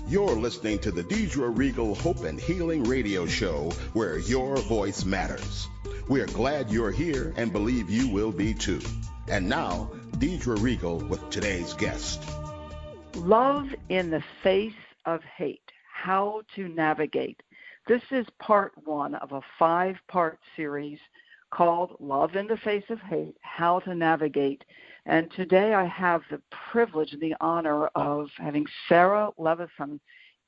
You're listening to the Deidre Reigel Hope and Healing Radio Show, where your voice matters. We're glad you're here and believe you will be too. And now, Deidre Reigel with today's guest. Love in the Face of Hate, How to Navigate. This is part one of a 5-part series called Love in the Face of Hate, How to Navigate. And today I have the privilege and the honor of having Sarah Levison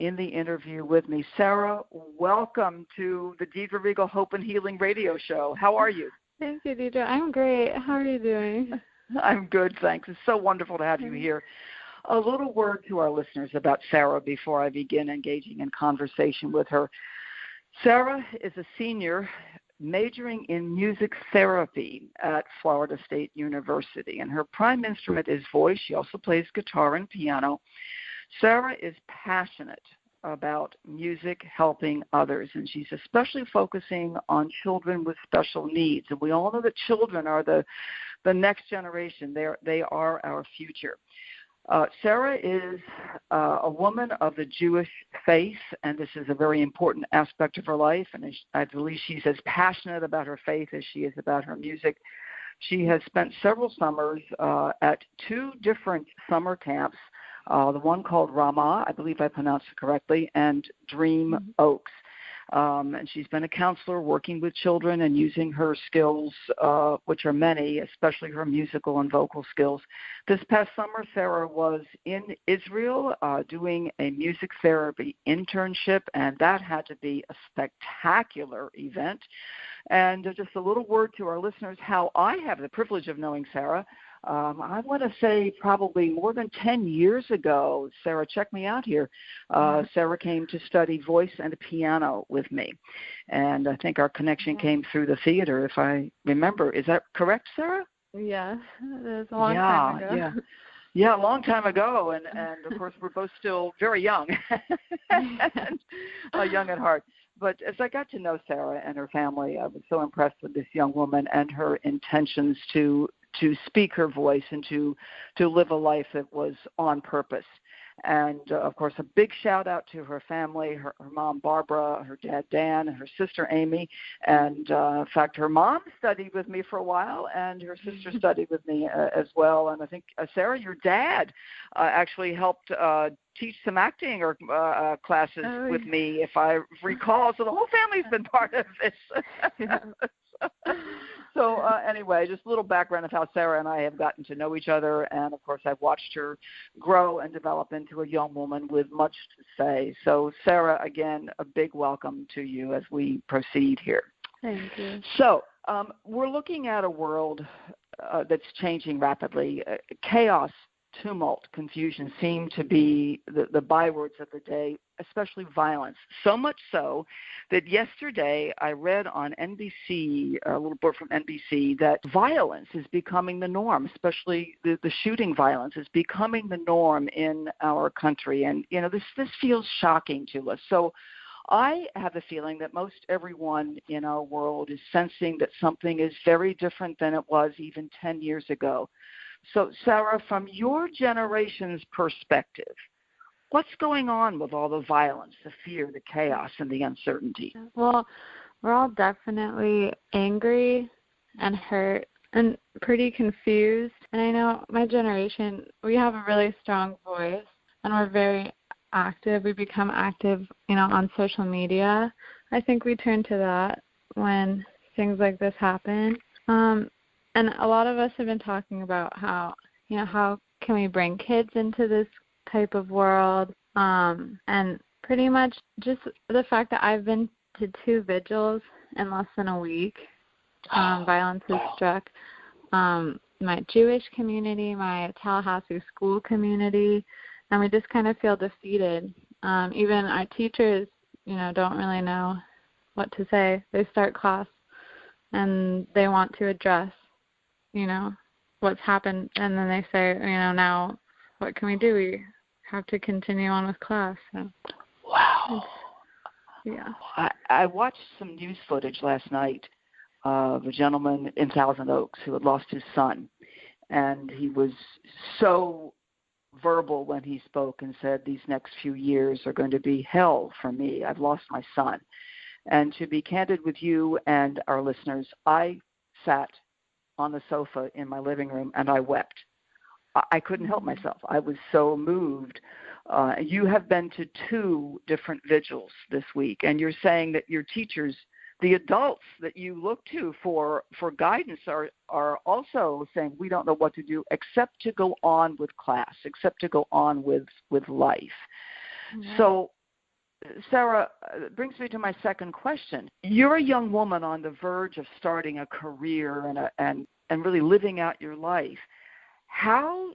in the interview with me. Sarah, welcome to the Deidre Reigel Hope and Healing Radio Show. How are you? Thank you, Deidre. I'm great. How are you doing? I'm good, thanks. It's so wonderful to have you here. A little word to our listeners about Sarah before I begin engaging in conversation with her. Sarah is a senior majoring in music therapy at Florida State University, and her prime instrument is voice. She also plays guitar and piano. Sarah is passionate about music helping others, and she's especially focusing on children with special needs. And we all know that children are the next generation. They are our future. Sarah is a woman of the Jewish faith, and this is a very important aspect of her life, and I believe she's as passionate about her faith as she is about her music. She has spent several summers at 2 different summer camps, the one called Ramah, I believe I pronounced it correctly, and Dream Oaks. And she's been a counselor working with children and using her skills, which are many, especially her musical and vocal skills. This past summer, Sarah was in Israel doing a music therapy internship, and that had to be a spectacular event. And just a little word to our listeners how I have the privilege of knowing Sarah. I want to say probably more than 10 years ago, Sarah, check me out here. Sarah came to study voice and piano with me. And I think our connection came through the theater, if I remember. Is that correct, Sarah? Yeah, it was a long time ago. Yeah, a long time ago. And of course, we're both still very young, and, young at heart. But as I got to know Sarah and her family, I was so impressed with this young woman and her intentions to speak her voice and to live a life that was on purpose. And, of course, a big shout-out to her family, her mom, Barbara, her dad, Dan, and her sister, Amy. And, in fact, her mom studied with me for a while, and her sister studied with me as well. And I think, Sarah, your dad actually helped teach some acting or classes with me, if I recall. So the whole family's been part of this. So anyway, just a little background of how Sarah and I have gotten to know each other. And, of course, I've watched her grow and develop into a young woman with much to say. So, Sarah, again, a big welcome to you as we proceed here. Thank you. So we're looking at a world that's changing rapidly. Chaos, tumult, confusion seem to be the bywords of the day, especially violence. So much so that yesterday I read on NBC, a little report from NBC, that violence is becoming the norm, especially the shooting violence is becoming the norm in our country. And, you know, this feels shocking to us. So I have a feeling that most everyone in our world is sensing that something is very different than it was even 10 years ago. So, Sarah, from your generation's perspective, what's going on with all the violence, the fear, the chaos, and the uncertainty? Well, we're all definitely angry and hurt and pretty confused. And I know my generation, we have a really strong voice, and we're very active. We become active, on social media. I think we turn to that when things like this happen. And a lot of us have been talking about how can we bring kids into this type of world, and pretty much just the fact that I've been to 2 vigils in less than a week. Violence has struck my Jewish community, my Tallahassee school community, and we just kind of feel defeated. Even our teachers, don't really know what to say. They start class and they want to address what's happened, and then they say, now what can we do? We have to continue on with class. So. Wow. Yeah. I watched some news footage last night of a gentleman in Thousand Oaks who had lost his son, and he was so verbal when he spoke and said, these next few years are going to be hell for me. I've lost my son. And to be candid with you and our listeners, I sat on the sofa in my living room and I wept. I couldn't help myself. I was so moved. You have been to 2 different vigils this week, and you're saying that your teachers, the adults that you look to for guidance, are also saying, we don't know what to do except to go on with class, except to go on with life. Mm-hmm. So, Sarah, brings me to my second question. You're a young woman on the verge of starting a career and really living out your life. How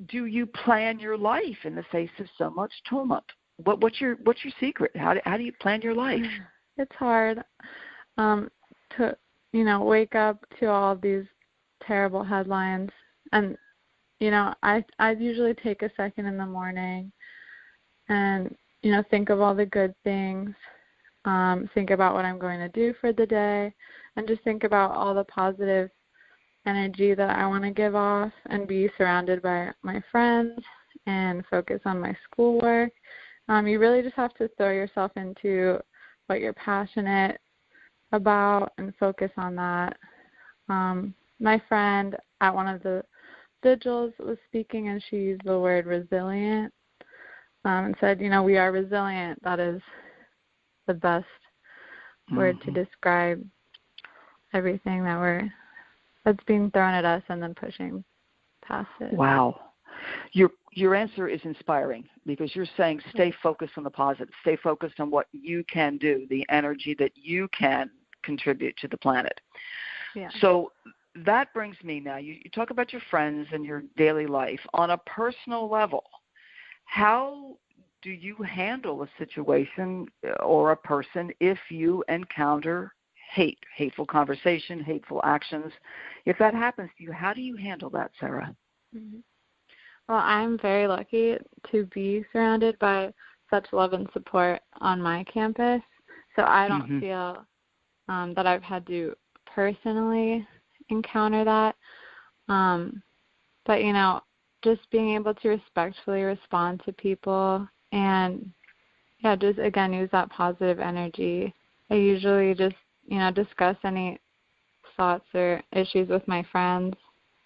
do you plan your life in the face of so much tumult? What's your secret? How do you plan your life? It's hard to wake up to all these terrible headlines, and I usually take a second in the morning and think of all the good things, think about what I'm going to do for the day, and just think about all the positive energy that I want to give off and be surrounded by my friends and focus on my schoolwork. You really just have to throw yourself into what you're passionate about and focus on that. My friend at one of the vigils was speaking, and she used the word resilient and said, we are resilient. That is the best word to describe everything that's being thrown at us and then pushing past it. Wow. Your answer is inspiring, because you're saying stay focused on the positive, stay focused on what you can do, the energy that you can contribute to the planet. Yeah. So that brings me now, you talk about your friends and your daily life. On a personal level, how do you handle a situation or a person if you encounter hateful conversation, hateful actions? If that happens to you, how do you handle that, Sarah? Mm-hmm. Well, I'm very lucky to be surrounded by such love and support on my campus, so I don't feel that I've had to personally encounter that. But, just being able to respectfully respond to people and, just, again, use that positive energy. I usually just, discuss any thoughts or issues with my friends,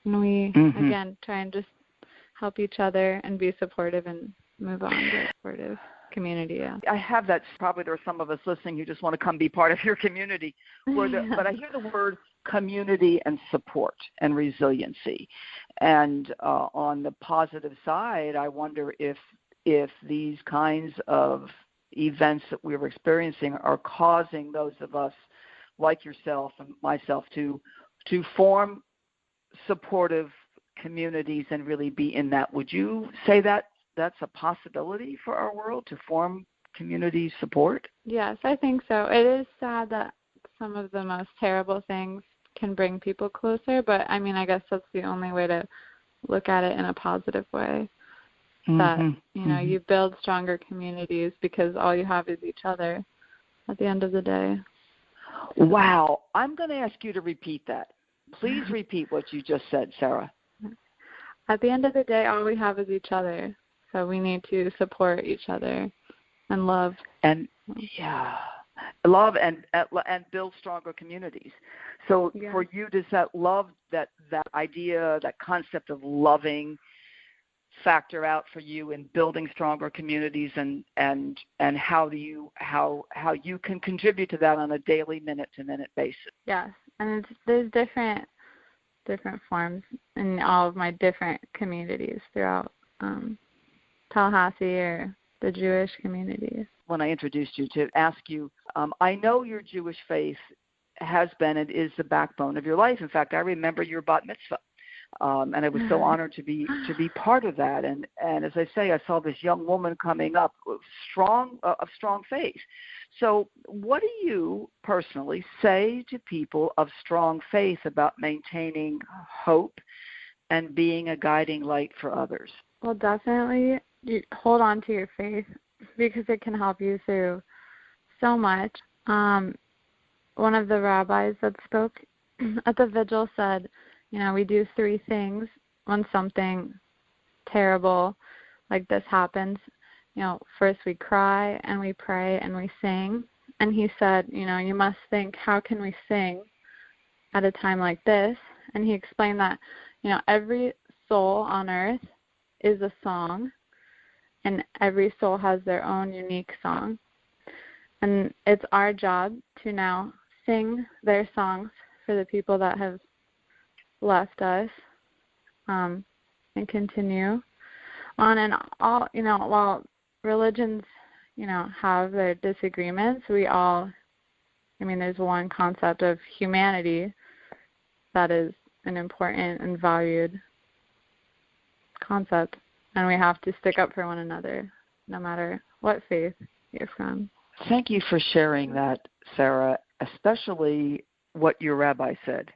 and we, again, try and just help each other and be supportive and move on to a supportive community. Yeah. I have that. Probably there are some of us listening who just want to come be part of your community. But I hear the word community and support and resiliency. And on the positive side, I wonder if these kinds of events that we were experiencing are causing those of us like yourself and myself to form supportive communities and really be in that. Would you say that that's a possibility for our world, to form community support? Yes, I think so. It is sad that some of the most terrible things can bring people closer, but I guess that's the only way to look at it in a positive way. That, you build stronger communities because all you have is each other at the end of the day. Wow. I'm going to ask you to repeat that. Please repeat what you just said, Sarah. At the end of the day, all we have is each other. So we need to support each other and love. And, love and build stronger communities. So for you, does that love, that idea, that concept of loving factor out for you in building stronger communities, and how you can contribute to that on a daily minute-to-minute basis? Yes, and there's different forms in all of my different communities throughout Tallahassee or the Jewish community. When I introduced you, to ask you, I know your Jewish faith has been and is the backbone of your life. In fact, I remember your bat mitzvah. And I was so honored to be part of that. And as I say, I saw this young woman coming up, of strong faith. So what do you personally say to people of strong faith about maintaining hope and being a guiding light for others? Well, definitely hold on to your faith, because it can help you through so much. One of the rabbis that spoke at the vigil said, we do 3 things when something terrible like this happens, first we cry and we pray and we sing. And he said, you must think, how can we sing at a time like this? And he explained that, every soul on earth is a song, and every soul has their own unique song. And it's our job to now sing their songs for the people that have left us, and continue on. And all, while religions, have their disagreements, there's one concept of humanity that is an important and valued concept, and we have to stick up for one another no matter what faith you're from. Thank you for sharing that, Sarah, especially what your rabbi said,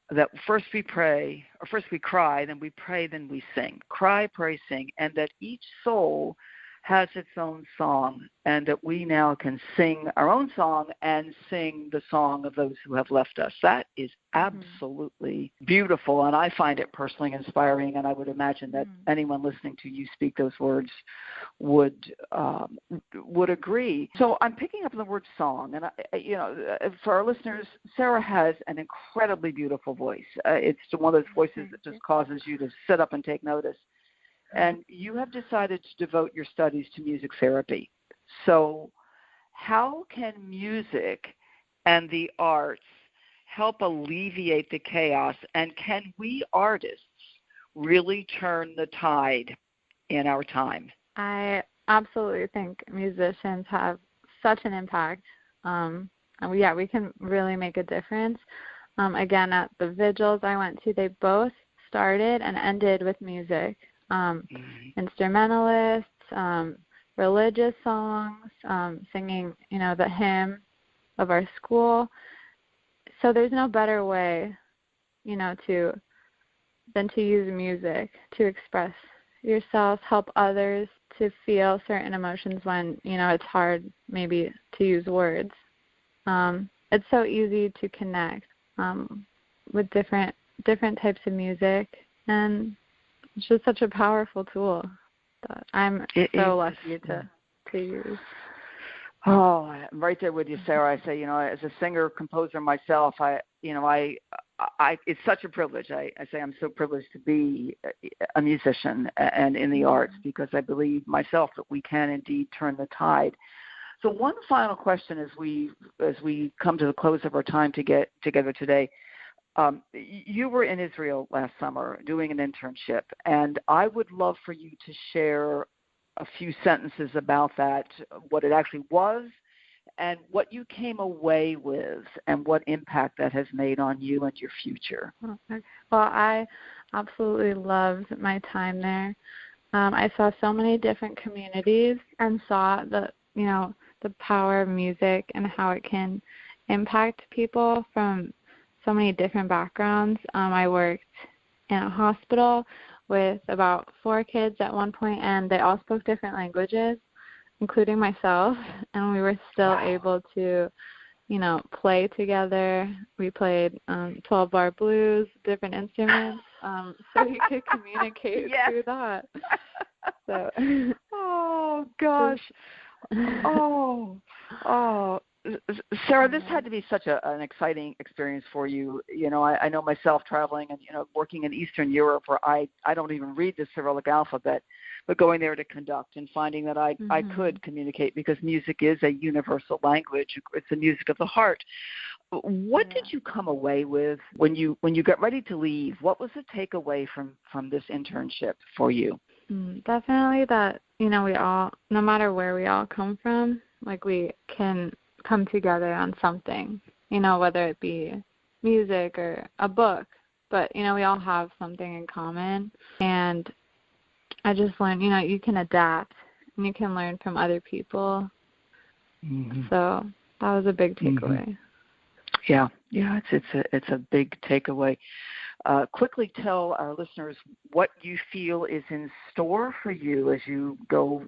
that first we pray, or first we cry, then we pray, then we sing. Cry, pray, sing, and that each soul has its own song, and that we now can sing our own song and sing the song of those who have left us. That is absolutely beautiful, and I find it personally inspiring, and I would imagine that anyone listening to you speak those words would agree. So I'm picking up the word song, and for our listeners, Sarah has an incredibly beautiful voice. It's one of those voices that just causes you to sit up and take notice. And you have decided to devote your studies to music therapy. So how can music and the arts help alleviate the chaos? And can we artists really turn the tide in our time? I absolutely think musicians have such an impact. And we can really make a difference. Again, at the vigils I went to, they both started and ended with music. Instrumentalists, religious songs, singing, the hymn of our school. So there's no better way, than to use music to express yourself, help others to feel certain emotions when, it's hard maybe to use words. It's so easy to connect with different types of music, and it's just such a powerful tool that I'm so lucky to use. Oh, I'm right there with you, Sarah. I say, as a singer, composer myself, it's such a privilege. I say I'm so privileged to be a musician and in the arts, because I believe myself that we can indeed turn the tide. So one final question as we come to the close of our time to get together today. You were in Israel last summer doing an internship, and I would love for you to share a few sentences about that, what it actually was, and what you came away with, and what impact that has made on you and your future. Okay. Well, I absolutely loved my time there. I saw so many different communities and saw the power of music and how it can impact people from so many different backgrounds. I worked in a hospital with about 4 kids at one point, and they all spoke different languages, including myself, and we were still able to, play together. We played 12-bar blues, different instruments, so you could communicate through that. So, oh, gosh. Sarah, this had to be such an exciting experience for you. I know myself traveling and, working in Eastern Europe, where I don't even read the Cyrillic alphabet, but going there to conduct and finding that I could communicate, because music is a universal language. It's the music of the heart. What did you come away with when you got ready to leave? What was the takeaway from this internship for you? Definitely that, we all, no matter where we all come from, like we can come together on something, whether it be music or a book, but, we all have something in common. And I just learned, you can adapt and you can learn from other people. So that was a big takeaway. Yeah, it's a big takeaway. Quickly tell our listeners what you feel is in store for you as you go,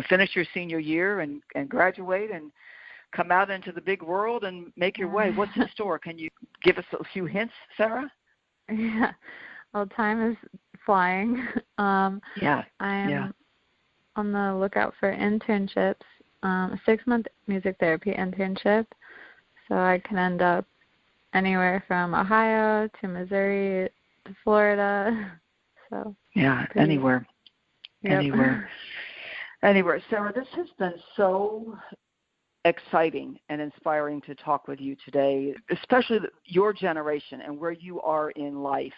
finish your senior year and graduate and come out into the big world and make your way. What's in store? Can you give us a few hints, Sarah? Yeah. Well, time is flying. I'm on the lookout for internships, a 6-month music therapy internship. So I can end up anywhere from Ohio to Missouri to Florida. So yeah, anywhere. Yep. Anywhere. Sarah, this has been so exciting and inspiring to talk with you today, especially your generation and where you are in life.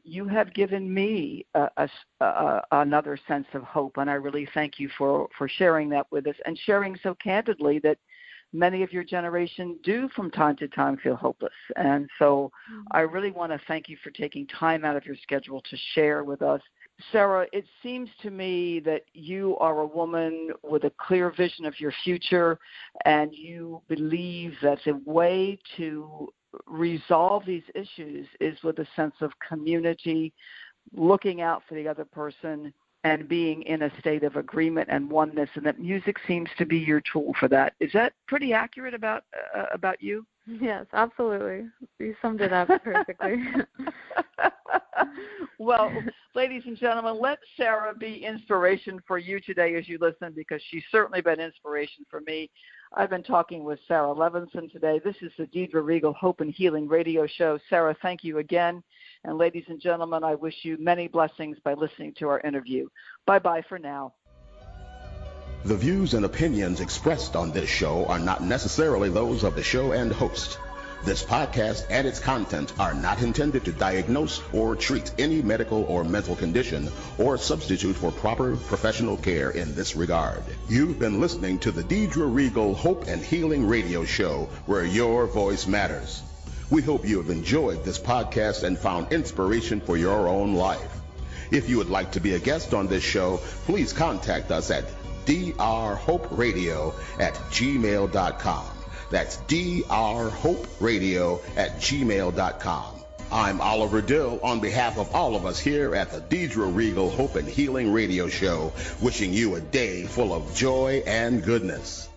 You have given me another sense of hope, and I really thank you for sharing that with us and sharing so candidly that many of your generation do from time to time feel hopeless. And so I really want to thank you for taking time out of your schedule to share with us. Sarah, it seems to me that you are a woman with a clear vision of your future, and you believe that the way to resolve these issues is with a sense of community, looking out for the other person, and being in a state of agreement and oneness, and that music seems to be your tool for that. Is that pretty accurate about you? Yes, absolutely. You summed it up perfectly. Well, ladies and gentlemen, let Sarah be inspiration for you today as you listen, because she's certainly been inspiration for me. I've been talking with Sarah Levison today. This is the Deidre Reigel Hope and Healing Radio Show. Sarah, thank you again. And ladies and gentlemen, I wish you many blessings by listening to our interview. Bye-bye for now. The views and opinions expressed on this show are not necessarily those of the show and host. This podcast and its content are not intended to diagnose or treat any medical or mental condition or substitute for proper professional care in this regard. You've been listening to the Deidre Reigel Hope and Healing Radio Show, where your voice matters. We hope you have enjoyed this podcast and found inspiration for your own life. If you would like to be a guest on this show, please contact us at drhoperadio@gmail.com. That's drhoperadio@gmail.com. I'm Oliver Dill on behalf of all of us here at the Deidre Reigel Hope and Healing Radio Show, wishing you a day full of joy and goodness.